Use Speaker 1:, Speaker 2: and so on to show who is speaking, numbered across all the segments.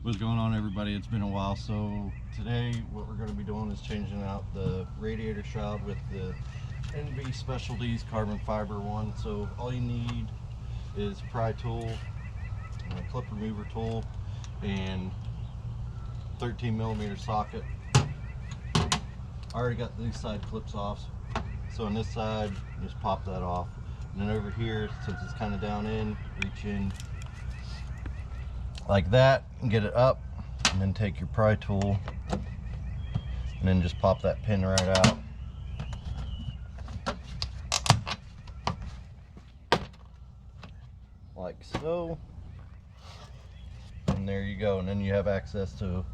Speaker 1: What's going on, everybody? It's been a while. So today what we're going to be doing is changing out the radiator shroud with the NVSpecialties carbon fiber one. So all you need is a pry tool, a clip remover tool, and 13mm socket. I already got these side clips off, so on this side just pop that off, and then over here, since it's kind of down in, reach in like that and get it up, and then take your pry tool and then just pop that pin right out. Like so. And there you go, and then you have access to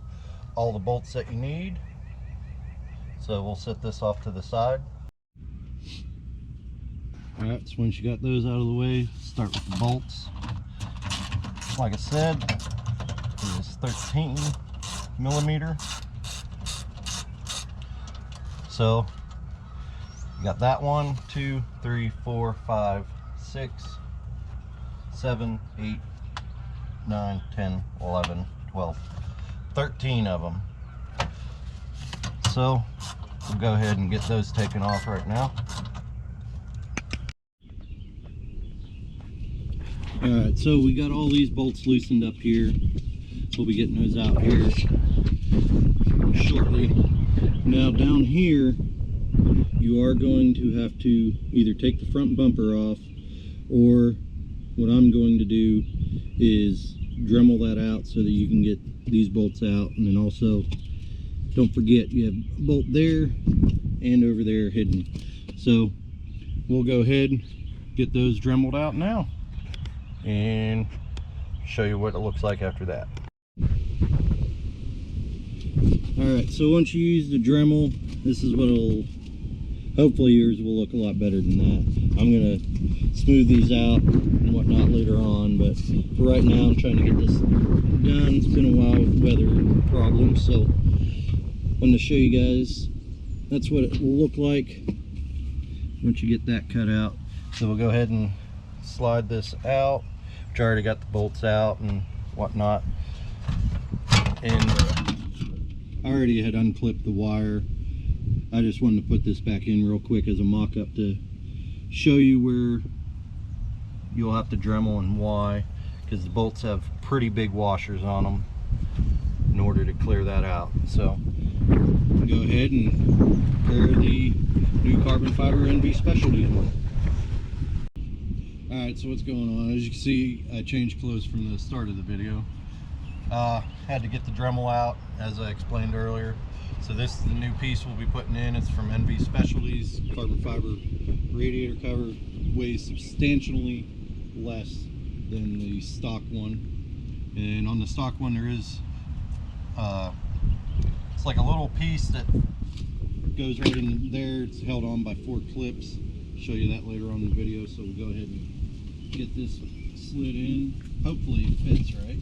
Speaker 1: all the bolts that you need. So we'll set this off to the side. Alright, so once you got those out of the way, start with the bolts. Like I said, it is 13mm. So you got that 1, 2, 3, 4, 5, 6, 7, 8, 9, 10, 11, 12, 13 of them. So we'll go ahead and get those taken off right now. Alright, so we got all these bolts loosened up here. We'll be getting those out here shortly. Now down here, you are going to have to either take the front bumper off, or what I'm going to do is Dremel that out so that you can get these bolts out. And then also, don't forget, you have a bolt there and over there hidden. So we'll go ahead and get those Dremeled out now and show you what it looks like after that. Alright, so once you use the Dremel, this is what it'll, hopefully yours will look a lot better than that. I'm going to smooth these out and whatnot later on, but for right now I'm trying to get this done. It's been a while with weather problems, so I'm going to show you guys. That's what it will look like once you get that cut out. So we'll go ahead and slide this out, which I already got the bolts out and whatnot, and I already had unclipped the wire. I just wanted to put this back in real quick as a mock-up to show you where you'll have to Dremel and why, because the bolts have pretty big washers on them in order to clear that out. So go ahead and prepare the new carbon fiber NVSpecialties one. Alright, so what's going on? As you can see, I changed clothes from the start of the video. Had to get the Dremel out, as I explained earlier. So this is the new piece we'll be putting in. It's from NVSpecialties carbon fiber radiator cover. Weighs substantially less than the stock one. And on the stock one there is it's like a little piece that goes right in there. It's held on by 4 clips. I'll show you that later on in the video. So we'll go ahead and get this slid in. Hopefully it fits right.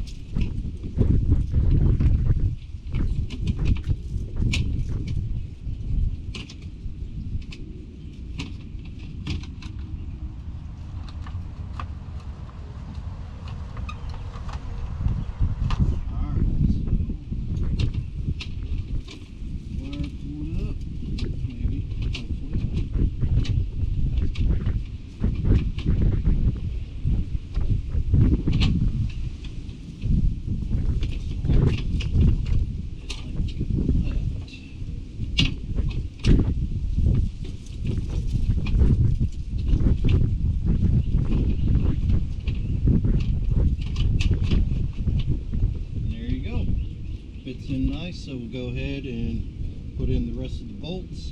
Speaker 1: Fits in nice, so we'll go ahead and put in the rest of the bolts,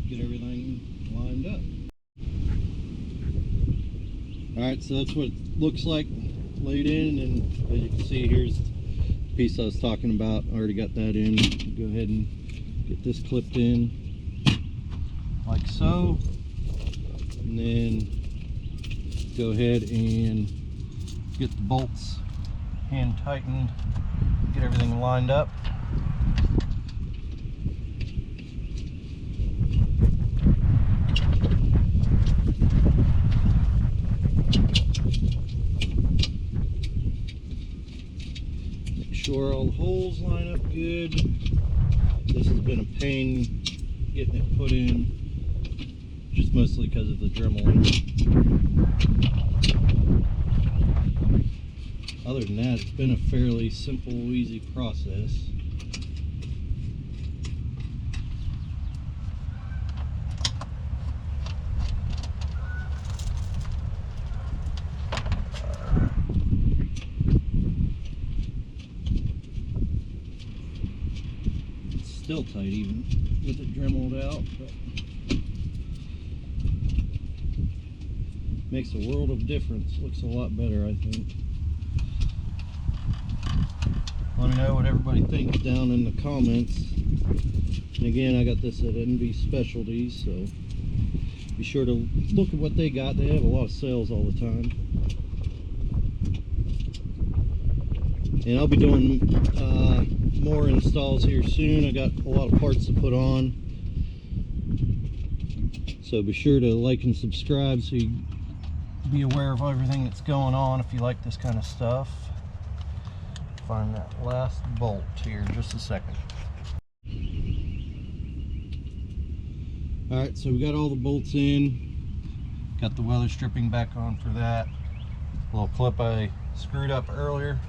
Speaker 1: get everything lined up. Alright, so that's what it looks like laid in, and as you can see, here's the piece I was talking about. I already got that in. Go ahead and get this clipped in like so, and then go ahead and get the bolts hand tightened, get everything lined up. sure all the holes line up good. This has been a pain getting it put in, just mostly because of the Dremeling. Other than that, it's been a fairly simple, easy process. It's still tight even with it dremeled out, but makes a world of difference. Looks a lot better, I think. Let me know what everybody thinks down in the comments. And again, I got this at NVSpecialties, so be sure to look at what they got. They have a lot of sales all the time. And I'll be doing more installs here soon. I got a lot of parts to put on. So be sure to like and subscribe so you be aware of everything that's going on if you like this kind of stuff. Find that last bolt here in just a second. Alright, so we got all the bolts in. Got the weather stripping back on for that. Little clip I screwed up earlier.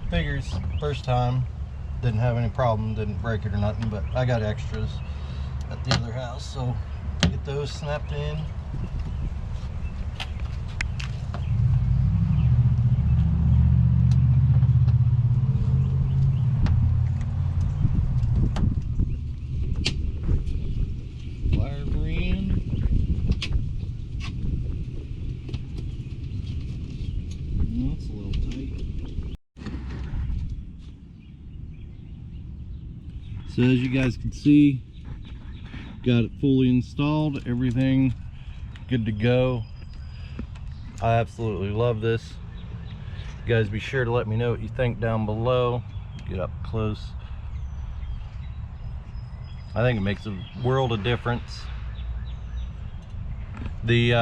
Speaker 1: Figures, first time, didn't have any problem, didn't break it or nothing, but I got extras at the other house, so get those snapped in. So as you guys can see, got it fully installed, everything good to go. I absolutely love this. You guys be sure to let me know what you think down below. Get up close. I think it makes a world of difference. These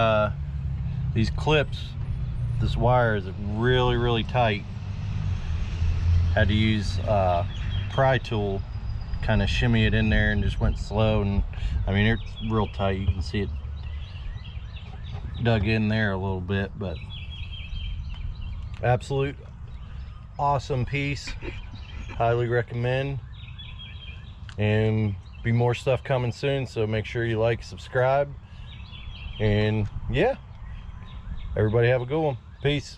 Speaker 1: clips, this wire is really tight. Had to use pry tool, kind of shimmy it in there, and just went slow. And I mean, it's real tight. You can see it dug in there a little bit, but absolute awesome piece. Highly recommend. And be more stuff coming soon, so make sure you like, subscribe, and yeah, everybody have a good one. Peace.